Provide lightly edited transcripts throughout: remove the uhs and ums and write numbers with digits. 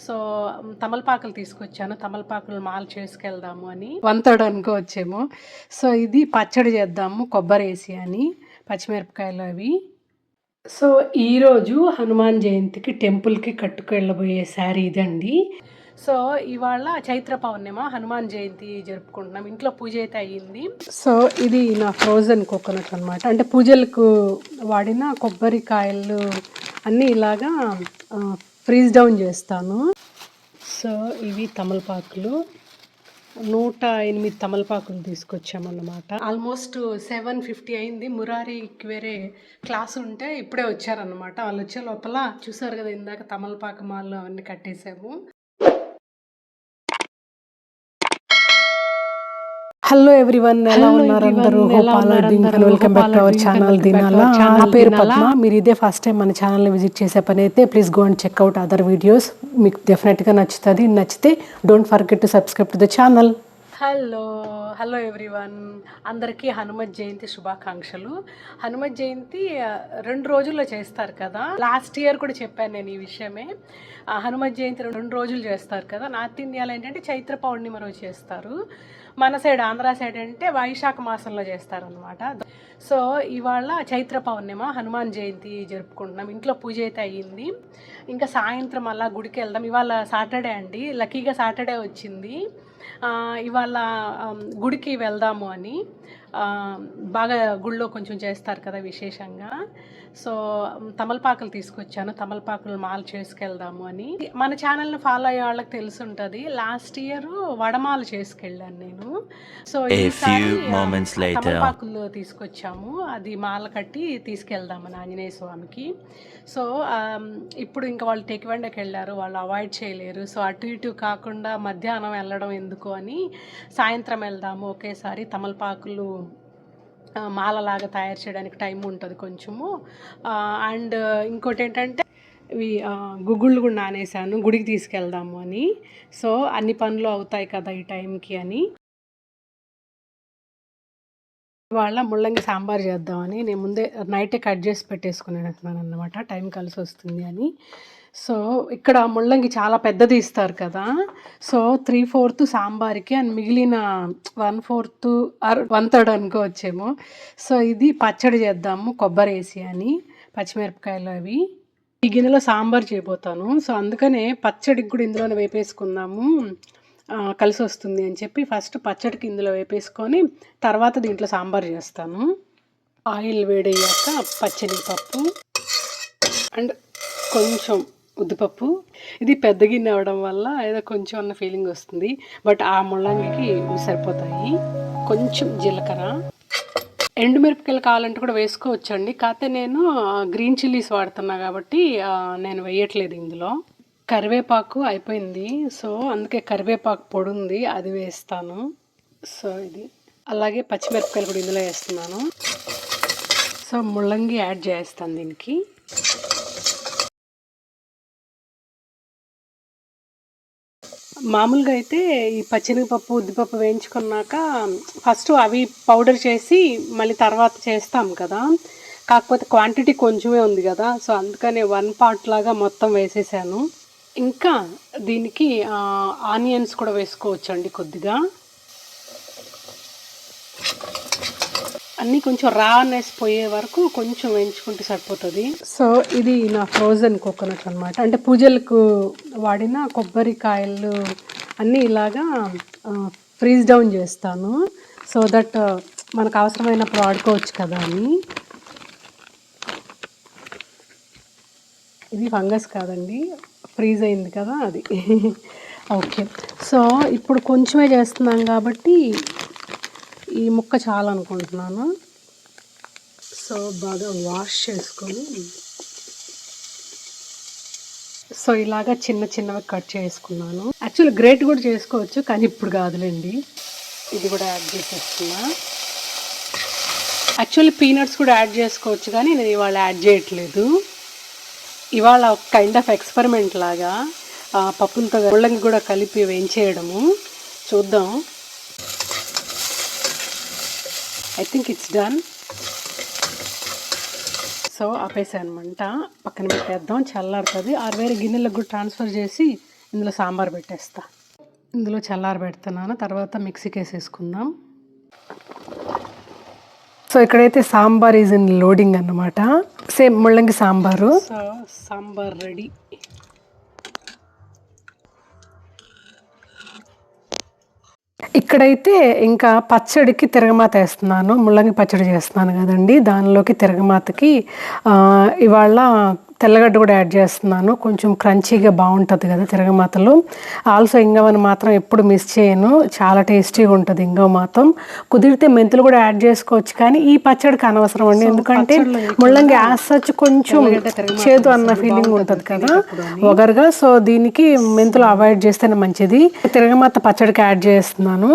So తమలపాకులు తీసుకొచ్చాను. తమలపాకులు మాల చేసుకెళ్దాము అని 1/3 అనుకోవచ్చేమో. సో ఇది పచ్చడి చేద్దాము కొబ్బరేసి అని, పచ్చిమిరపకాయలు అవి. సో ఈరోజు హనుమాన్ జయంతికి టెంపుల్‌కి కట్టుకెళ్ళబోయే శారీ ఇదండి. సో ఇవాళ చైత్ర పౌర్ణిమ, హనుమాన్ జయంతి జరుపుకుంటున్నాం. ఇంట్లో పూజ అయితే అయ్యింది. సో ఇది నా ఫ్రోజన్ కోకోనట్ అనమాట. అంటే పూజలకు వాడిన కొబ్బరికాయలు అన్నీ ఇలాగా ఫ్రీజ్ డౌన్ చేస్తాను. సో ఇవి తమలపాకులు. 108 తమలపాకులు తీసుకొచ్చామన్నమాట. ఆల్మోస్ట్ 7:50 అయింది. మురారికి వేరే క్లాస్ ఉంటే ఇప్పుడే వచ్చారనమాట. వాళ్ళు వచ్చే లోపల చూసారు కదా, ఇందాక తమలపాకు మాలు అవన్నీ కట్టేసాము. హలో ఎవ్రీవన్, ఎలా ఉన్నారు అందరూ? Welcome back to our channel దినాలా. నా పేరు పద్మ. మీరు ఇదే ఫస్ట్ టైం మన ఛానల్ని విజిట్ చేసే పని అయితే please go and checkout other videos. మీకు డెఫినెట్గా నచ్చుతుంది. నచ్చితే don't forget to subscribe to the channel. Hello everyone, అందరికీ హనుమత్ జయంతి శుభాకాంక్షలు. హనుమత్ జయంతి 2 రోజుల్లో చేస్తారు కదా. లాస్ట్ ఇయర్ కూడా చెప్పాను నేను ఈ విషయమే. హనుమత్ జయంతి 2 రోజులు చేస్తారు కదా. నార్త్ ఇండియాలో ఏంటంటే చైత్ర పౌర్ణిమ రోజు చేస్తారు. మన సైడ్ ఆంధ్ర సైడ్ అంటే వైశాఖ మాసంలో చేస్తారనమాట. సో ఇవాళ చైత్ర పౌర్ణిమ, హనుమాన్ జయంతి జరుపుకుంటున్నాం. ఇంట్లో పూజ అయితే అయ్యింది. ఇంకా సాయంత్రం అలా గుడికి వెళ్దాం. ఇవాళ సాటర్డే అండి, లక్కీగా సాటర్డే వచ్చింది. ఇవాళ గుడికి వెళ్దాము అని. బాగా గుళ్ళో కొంచెం చేస్తారు కదా విశేషంగా. సో తమలపాకులు తీసుకొచ్చాను. తమలపాకులు మాల చేసుకెళ్దాము అని. మన ఛానల్ని ఫాలో అయ్యే వాళ్ళకి తెలిసి ఉంటుంది. లాస్ట్ ఇయర్ వడమాల చేసుకెళ్ళాను నేను. సో ఈసారి తమలపాకులు తీసుకొచ్చాము. అది మాల కట్టి తీసుకెళ్దామని ఆంజనేయ స్వామికి. సో ఇప్పుడు ఇంకా వాళ్ళు టెక్వండకి వెళ్ళారు, వాళ్ళు అవాయిడ్ చేయలేరు. సో అటు ఇటు కాకుండా మధ్యాహ్నం వెళ్ళడం ఎందుకు అని సాయంత్రం వెళ్దాము ఒకేసారి. తమలపాకులు మాలలాగా తయారు చేయడానికి టైం ఉంటుంది కొంచెము. అండ్ ఇంకోటి ఏంటంటే ఇవి గుగ్గుళ్ళు కూడా నానేసాను, గుడికి తీసుకెళ్దాము అని. సో అన్ని పనులు అవుతాయి కదా ఈ టైంకి అని. ఇవాళ ముల్లంగి సాంబార్ చేద్దామని నేను ముందే నైటే కట్ చేసి పెట్టేసుకునేస్తున్నాను అన్నమాట, టైం కలిసి వస్తుంది అని. సో ఇక్కడ ముల్లంగి చాలా పెద్దది ఇస్తారు కదా. సో 3/4 సాంబార్కి అండ్ మిగిలిన 1/4 ఆర్ 1/3 అనుకోవచ్చేమో. సో ఇది పచ్చడి చేద్దాము కొబ్బరేసి అని, పచ్చిమిరపకాయలు అవి. ఈ గిన్నెలో సాంబార్ చేయబోతాను. సో అందుకనే పచ్చడికి కూడా ఇందులోనే వేపేసుకుందాము, కలిసి వస్తుంది అని చెప్పి ఫస్ట్ పచ్చడికి ఇందులో వేపేసుకొని తర్వాత దీంట్లో సాంబార్ చేస్తాను. ఆయిల్ వేడయ్యాక పచ్చనిపప్పు అండ్ కొంచెం ఉద్దిపప్పు. ఇది పెద్ద గిన్నె అవ్వడం వల్ల ఏదో కొంచెం అన్న ఫీలింగ్ వస్తుంది, బట్ ఆ ముల్లంగికి సరిపోతాయి. కొంచెం జీలకర్ర, ఎండుమిరపకాయలు కావాలంటే కూడా వేసుకోవచ్చండి. కాకపోతే నేను గ్రీన్ చిల్లీస్ వాడుతున్నా కాబట్టి నేను వేయట్లేదు ఇందులో. కరివేపాకు అయిపోయింది, సో అందుకే కరివేపాకు పొడి ఉంది, అది వేస్తాను. సో ఇది అలాగే పచ్చిమిరపకాయలు కూడా ఇందులో వేస్తున్నాను. సో ముల్లంగి యాడ్ చేస్తాను దీనికి. మామూలుగా అయితే ఈ పచ్చెనగపప్పు ఉద్దిపప్పు వేయించుకున్నాక ఫస్ట్ అవి పౌడర్ చేసి మళ్ళీ తర్వాత చేస్తాం కదా. కాకపోతే క్వాంటిటీ కొంచెమే ఉంది కదా, సో అందుకనే 1 పార్ట్ లాగా మొత్తం వేసేసాను. ఇంకా దీనికి ఆనియన్స్ కూడా వేసుకోవచ్చండి కొద్దిగా. అన్నీ కొంచెం రానెస్ పోయే వరకు కొంచెం వేయించుకుంటే సరిపోతుంది. సో ఇది నా ఫ్రోజన్ కోకోనట్ అనమాట. అంటే పూజలకు వాడిన కొబ్బరికాయలు అన్నీ ఇలాగా ఫ్రీజ్ డౌన్ చేస్తాను, సో దట్ మనకు అవసరమైనప్పుడు వాడుకోవచ్చు కదా అని. ఇది ఫంగస్ కాదండి, ఫ్రీజ్ అయింది కదా అది. ఓకే, సో ఇప్పుడు కొంచెమే చేస్తున్నాం కాబట్టి ఈ ముక్క చాలా అనుకుంటున్నాను. సో బాగా వాష్ చేసుకొని సో ఇలాగా చిన్న చిన్నవి కట్ చేసుకున్నాను. యాక్చువల్లీ గ్రేట్ కూడా చేసుకోవచ్చు కానీ ఇప్పుడు కాదులేండి. ఇది కూడా యాడ్ చేసేస్తున్నా. యాక్చువల్లీ పీనట్స్ కూడా యాడ్ చేసుకోవచ్చు కానీ నేను ఇవాళ యాడ్ చేయట్లేదు. ఇవాళ ఒక కైండ్ ఆఫ్ ఎక్స్పెరిమెంట్ లాగా పప్పులతో ముల్లంగి కూడా కలిపి వేయించేయడము. చూద్దాం. I think it's done. So ఆపేసాను అనమాట, పక్కన పెట్టేద్దాం, చల్లారుతుంది. వేరే గిన్నెలకు కూడా ట్రాన్స్ఫర్ చేసి ఇందులో సాంబార్ పెట్టేస్తా. ఇందులో చల్లారి పెడుతున్నాను, తర్వాత మిక్సీకి వేసేసుకుందాం. సో ఇక్కడైతే సాంబార్ ఈజ్ ఇన్ లోడింగ్ అన్నమాట. సేమ్ ముల్లంగి సాంబారు. So sambar ready. ఇక్కడైతే ఇంకా పచ్చడికి తిరగమాత వేస్తున్నాను. ముల్లంగి పచ్చడి చేస్తున్నాను కదండి, దానిలోకి తిరగమాతకి ఇవాళ తెల్లగడ్డ కూడా యాడ్ చేస్తున్నాను. కొంచెం క్రంచీగా బాగుంటుంది కదా తిరగమాతలో. ఆల్సో ఇంగవని మాత్రం ఎప్పుడు మిస్ చేయను, చాలా టేస్టీగా ఉంటుంది ఇంగవ మాత్రం. కుదిరితే మెంతులు కూడా యాడ్ చేసుకోవచ్చు, కానీ ఈ పచ్చడికి అనవసరం అండి, ఎందుకంటే ముల్లంగి యాసచ్ కొంచెం చేదు అన్న ఫీలింగ్ ఉంటుంది కదా ఒగరుగా. సో దీనికి మెంతులు అవాయిడ్ చేస్తేనే మంచిది. తిరగమాత పచ్చడికి యాడ్ చేస్తున్నాను.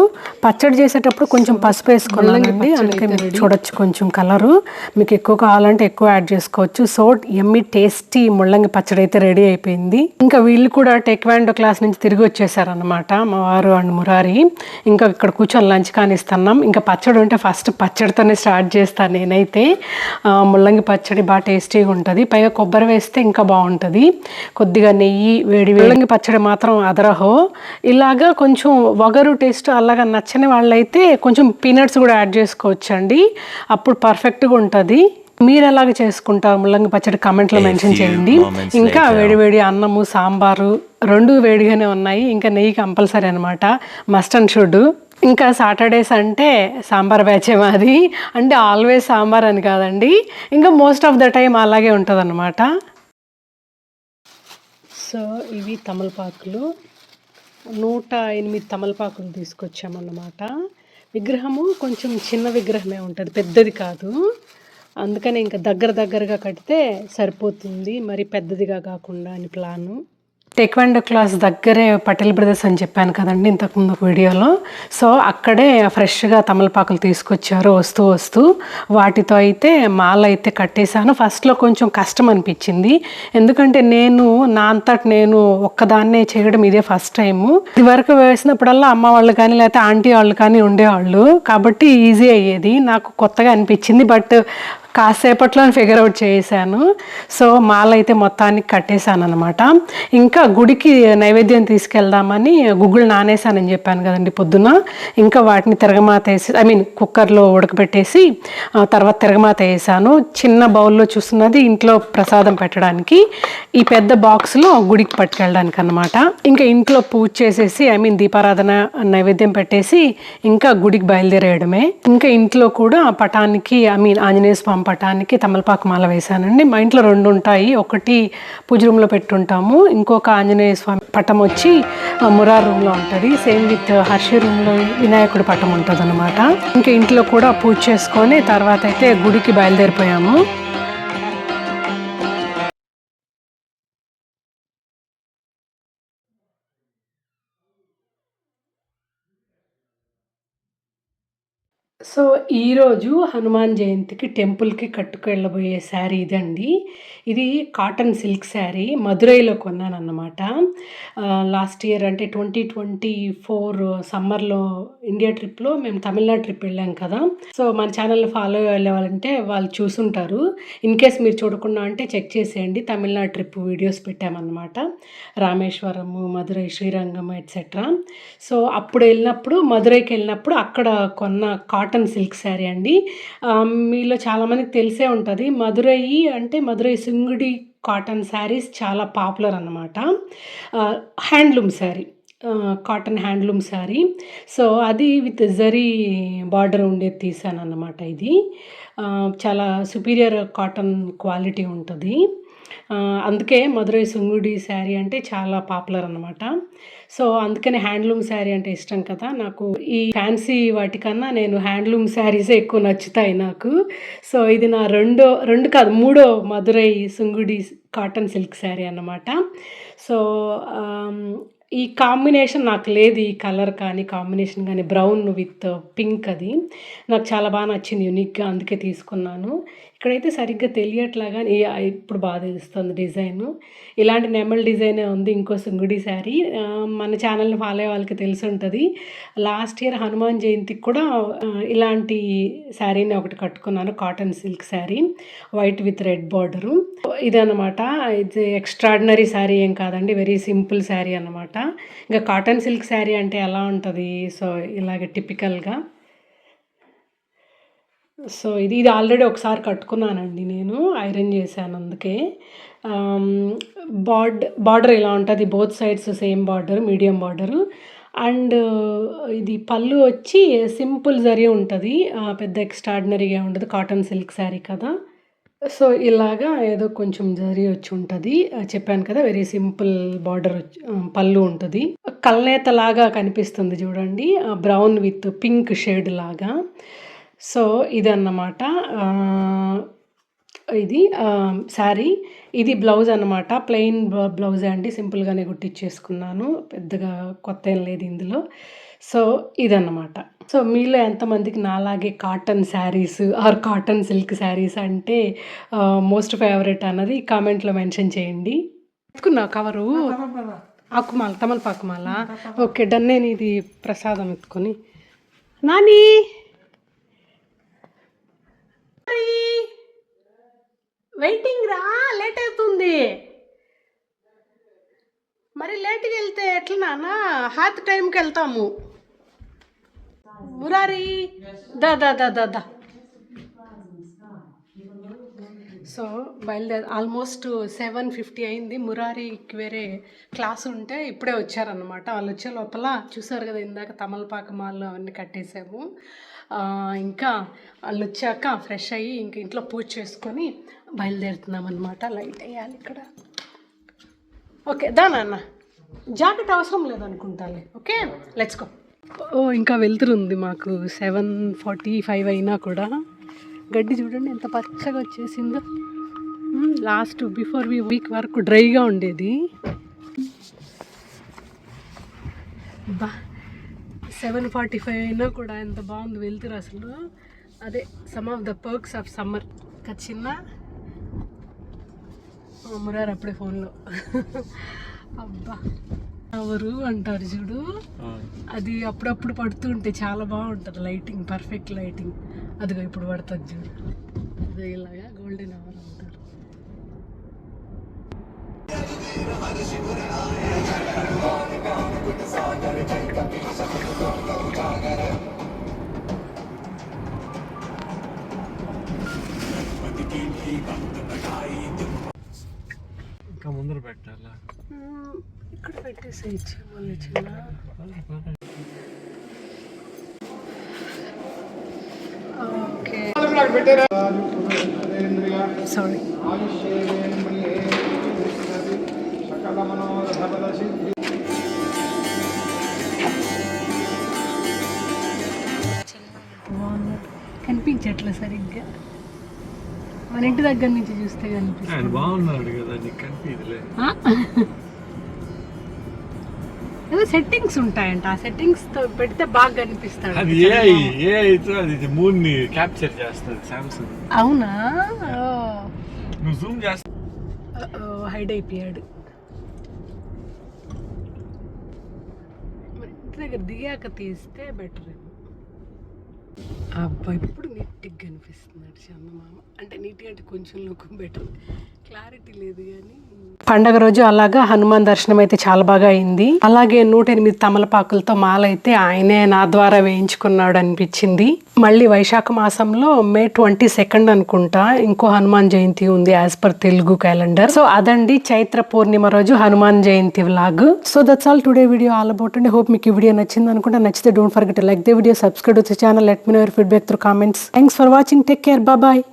పచ్చడి చేసేటప్పుడు కొంచెం పసుపు వేసుకున్నానండి, అందుకే మీరు చూడొచ్చు కొంచెం కలరు. మీకు ఎక్కువ కావాలంటే ఎక్కువ యాడ్ చేసుకోవచ్చు. సో ఎమ్మి టేస్టీ ముల్లంగి పచ్చడి అయితే రెడీ అయిపోయింది. ఇంకా వీళ్ళు కూడా టేక్వాండో క్లాస్ నుంచి తిరిగి వచ్చేసారనమాట, మా వారు అండ్ మురారి. ఇంకా ఇక్కడ కూర్చొని లంచ్ కానిస్తున్నాం. ఇంకా పచ్చడి ఉంటే ఫస్ట్ పచ్చడితోనే స్టార్ట్ చేస్తాను నేనైతే. ముల్లంగి పచ్చడి బాగా టేస్టీగా ఉంటుంది, పైగా కొబ్బరి వేస్తే ఇంకా బాగుంటుంది. కొద్దిగా నెయ్యి వేడి ముల్లంగి పచ్చడి మాత్రం అదరహో. ఇలాగా కొంచెం వగరు టేస్ట్ అలాగా నచ్చని వాళ్ళైతే కొంచెం పీనట్స్ కూడా యాడ్ చేసుకోవచ్చండి, అప్పుడు పర్ఫెక్ట్గా ఉంటుంది. మీరు ఎలాగ చేసుకుంటారు ముల్లంగి పచ్చడి కామెంట్లో మెన్షన్ చేయండి. ఇంకా వేడివేడి అన్నము సాంబారు రెండు వేడిగానే ఉన్నాయి. ఇంకా నెయ్యి కంపల్సరీ అనమాట, మస్ట్ అండ్ షుడ్. ఇంకా సాటర్డేస్ అంటే సాంబార్ బ్యాచే మాది, అంటే ఆల్వేస్ సాంబార్ అని కాదండి, ఇంకా మోస్ట్ ఆఫ్ ద టైం అలాగే ఉంటుంది అన్నమాట. సో ఇవి తమలపాకులు, 108 తమలపాకులు తీసుకొచ్చామన్నమాట. విగ్రహము కొంచెం చిన్న విగ్రహమే ఉంటుంది, పెద్దది కాదు. అందుకని ఇంకా దగ్గరగా కడితే సరిపోతుంది, మరి పెద్దదిగా కాకుండా అని ప్లాను. టేక్వాండో క్లాస్ దగ్గరే పటేల్ బ్రదర్స్ అని చెప్పాను కదండి ఇంతకుముందు ఒక వీడియోలో. సో అక్కడే ఫ్రెష్గా తమలపాకులు తీసుకొచ్చారు వస్తూ వాటితో అయితే మాల అయితే కట్టేశాను. ఫస్ట్లో కొంచెం కష్టం అనిపించింది, ఎందుకంటే నా అంతటి నేను ఒక్కదాన్నే చేయడం ఇదే ఫస్ట్ టైము. ఇది వరకు వేసినప్పుడల్లా అమ్మ వాళ్ళు కానీ లేకపోతే ఆంటీ వాళ్ళు కానీ ఉండేవాళ్ళు, కాబట్టి ఈజీ అయ్యేది. నాకు కొత్తగా అనిపించింది, బట్ కాసేపట్లో ఫిగర్ అవుట్ చేశాను. సో మాల అయితే మొత్తానికి కట్టేశాను అనమాట. ఇంకా గుడికి నైవేద్యం తీసుకెళ్దామని గుగ్గులు నానేసానని చెప్పాను కదండి పొద్దున. ఇంకా వాటిని తిరగమాత వేసి కుక్కర్లో ఉడకబెట్టేసి తర్వాత తిరగమాత వేసాను. చిన్న బౌల్లో చూస్తున్నది ఇంట్లో ప్రసాదం పెట్టడానికి, ఈ పెద్ద బాక్స్లో గుడికి పట్టుకెళ్ళడానికి అనమాట. ఇంకా ఇంట్లో పూజ చేసేసి దీపారాధన నైవేద్యం పెట్టేసి ఇంకా గుడికి బయలుదేరేయడమే. ఇంకా ఇంట్లో కూడా పటానికి ఆంజనేయ స్వామి పటానికి తమలపాకు మాల వేశానండి. మా ఇంట్లో 2 ఉంటాయి, ఒకటి పూజ రూమ్లో పెట్టుంటాము, ఇంకొక ఆంజనేయ స్వామి పటం వచ్చి మురార్ రూమ్లో ఉంటుంది. సేమ్ విత్ హర్షి రూమ్లో వినాయకుడి పటం ఉంటుంది అనమాట. ఇంకా ఇంట్లో కూడా పూజ చేసుకొని తర్వాత అయితే గుడికి బయలుదేరిపోయాము. సో ఈరోజు హనుమాన్ జయంతికి టెంపుల్కి కట్టుకెళ్ళబోయే శారీ ఇదండి. ఇది కాటన్ సిల్క్ శారీ మదురైలో కొన్నాను అన్నమాట. లాస్ట్ ఇయర్ అంటే 2024 సమ్మర్లో ఇండియా ట్రిప్లో మేము తమిళనాడు ట్రిప్ వెళ్ళాం కదా. సో మన ఛానల్ని ఫాలో అయ్యేవాళ్ళంటే వాళ్ళు చూసుంటారు. ఇన్ కేస్ మీరు చూడకుండా అంటే చెక్ చేసేయండి, తమిళనాడు ట్రిప్ వీడియోస్ పెట్టామన్నమాట. రామేశ్వరము, మదురై, శ్రీరంగం ఎట్సెట్రా. సో అప్పుడు వెళ్ళినప్పుడు మదురైకి వెళ్ళినప్పుడు అక్కడ కొన్న కాటన్ సిల్క్ శారీ అండి. మీలో చాలామందికి తెలిసే ఉంటుంది, మదురై సింగుడి కాటన్ శారీస్ చాలా పాపులర్ అన్నమాట. Handloom sari, cotton handloom sari. So అది విత్ జరీ బార్డర్ ఉండేది తీసాను అన్నమాట. ఇది చాలా సుపీరియర్ కాటన్ క్వాలిటీ ఉంటుంది, అందుకే మదురై సింగుడి శారీ అంటే చాలా పాపులర్ అనమాట. సో అందుకని హ్యాండ్లూమ్ శారీ అంటే ఇష్టం కదా నాకు. ఈ ఫ్యాన్సీ వాటికన్నా నేను హ్యాండ్లూమ్ శారీసే ఎక్కువ నచ్చుతాయి నాకు. సో ఇది నా మూడో మదురై సింగుడి కాటన్ సిల్క్ శారీ అన్నమాట. సో ఈ కాంబినేషన్ నాకు లేదు, ఈ కలర్ కానీ కాంబినేషన్ కానీ బ్రౌన్ విత్ పింక్ అది నాకు చాలా బాగా నచ్చింది, యూనిక్గా, అందుకే తీసుకున్నాను. ఇక్కడైతే సరిగ్గా తెలియట్లా కానీ ఇప్పుడు బాగా తెలుస్తుంది డిజైను. ఇలాంటి నెమల్ డిజైనే ఉంది ఇంకో సింగుడి శారీ. మన ఛానల్ని ఫాలో అయ్యే వాళ్ళకి తెలిసి ఉంటుంది. లాస్ట్ ఇయర్ హనుమాన్ జయంతికి కూడా ఇలాంటి శారీని ఒకటి కట్టుకున్నాను, cotton silk sari, white with red border. ఇదన్నమాట. ఇది ఎక్స్ట్రాడినరీ శారీ ఏం కాదండి, వెరీ సింపుల్ శారీ అన్నమాట. ఇంకా కాటన్ సిల్క్ శారీ అంటే ఎలా ఉంటుంది, సో ఇలాగే టిపికల్గా. సో ఇది ఆల్రెడీ ఒకసారి కట్టుకున్నానండి, నేను ఐరన్ చేశాను అందుకే. బార్డర్ ఇలా ఉంటుంది, both sides same border, medium border. And ఇది పళ్ళు వచ్చి సింపుల్ జరీ ఉంటుంది, పెద్ద ఎక్స్ట్రాడినరీగా ఉండదు, కాటన్ సిల్క్ శారీ కదా. సో ఇలాగా ఏదో కొంచెం జరీ వచ్చి ఉంటుంది, చెప్పాను కదా, వెరీ సింపుల్ బార్డర్ వచ్చి పళ్ళు ఉంటుంది. కల్నేత లాగా కనిపిస్తుంది చూడండి, బ్రౌన్ విత్ పింక్ షేడ్ లాగా. సో ఇదన్నమాట ఇది శారీ. ఇది బ్లౌజ్ అన్నమాట, ప్లెయిన్ బ్లౌజే అండి, సింపుల్గానే కుట్టించేసుకున్నాను, పెద్దగా కొత్త ఏం లేదు ఇందులో. సో ఇదన్నమాట. సో మీలో ఎంతమందికి నాలాగే cotton saris or cotton silk saris అంటే మోస్ట్ ఫేవరెట్ అన్నది కామెంట్లో మెన్షన్ చేయండి. ఎత్తుకున్నా కవరు, ఆకుమాల, తమలపాకుమాల. Okay done. నేను ఇది ప్రసాదం ఎత్తుకొని. నాని వెయిటింగ్ రా, లేట్ అవుతుంది. మరి లేట్గా వెళ్తే ఎట్లా నాన్న, హాత్ టైంకి వెళ్తాము. మురారి దా దా దా దా దా. సో బయలుదేరి ఆల్మోస్ట్ 7:50 అయింది. మురారికి వేరే క్లాస్ ఉంటే ఇప్పుడే వచ్చారనమాట. వాళ్ళు వచ్చే లోపల చూసారు కదా ఇందాక తమలపాకు మాలు అవన్నీ కట్టేసాము. ఇంకా వాళ్ళు వచ్చాక ఫ్రెష్ అయ్యి ఇంక ఇంట్లో పూజ చేసుకొని బయలుదేరుతున్నాం అనమాట. లైట్ వేయాలి ఇక్కడ. ఓకే దా నాన్న, జాకెట్ అవసరం లేదనుకుంటాలే. Okay let's go. ఇంకా వెళ్తురుంది మాకు, 7:45 అయినా కూడా. గడ్డి చూడండి ఎంత పచ్చగా వచ్చేసిందో. లాస్ట్ బిఫోర్ వీక్ వరకు డ్రైగా ఉండేది. బా 7:45 అయినా కూడా ఎంత బాగుంది వెళ్తురు అసలు. అదే some of the perks of summer. చిన్న మురారు అప్పుడే ఫోన్లో అబ్బా ఎవరు అంటారు చూడు, అది అప్పుడప్పుడు పడుతుంటే చాలా బాగుంటుంది లైటింగ్, పర్ఫెక్ట్ లైటింగ్. అదిగో ఇప్పుడు పడుతుంది చూడు, అదో ఇలాగా గోల్డెన్ అవర్ అంటారు. ఇంకా ముందర పెట్టాలా, ఇక్కడ పెట్టేసేయచ్చు మళ్ళీ చిన్న. Okay sorry. కనిపించట్లే సరిగ్గా, మన ఇంటి దగ్గర నుంచి చూస్తే కనిపిస్తుంది. బాగున్నాడు కదా, నీకు కనిపించలే. ఏదో సెట్టింగ్స్ ఉంటాయంట, ఆ సెట్టింగ్స్ తో పెడితే బాగా కనిపిస్తాడు. అది ఏఐతో అది మూన్ ని క్యాప్చర్ చేస్తుంది సామ్సంగ్. అవునా, నువ్వు జూమ్ చేస్తా. హైడ్ అయిపోయాడు. ఇంటి దగ్గర దిగాక తీస్తే బెటర్. అబ్బా ఇప్పుడు నీట్గా కనిపిస్తున్నాడు చందమామ. అంటే నీట్గా అంటే కొంచెం లుక్ బెటర్, క్లారిటీ లేదు కానీ. పండగ రోజు అలాగా హనుమాన్ దర్శనం అయితే చాలా బాగా అయింది. అలాగే 108 తమలపాకులతో మాల అయితే ఆయనే నా ద్వారా వేయించుకున్నాడు అనిపించింది. మళ్ళీ వైశాఖ మాసంలో May 22 అనుకుంటా ఇంకో హనుమాన్ జయంతి ఉంది as per Telugu calendar. So అదండి చైత్ర పూర్ణిమ రోజు Hanuman Jayanti vlog. So that's all today video all about అండి. హోప్ మీకు ఈ వీడియో నచ్చింది అనుకుంటా. నచ్చితే don't forget to like the video, subscribe to the channel, let me know your feedback through comments. Thanks for watching, take care, bye.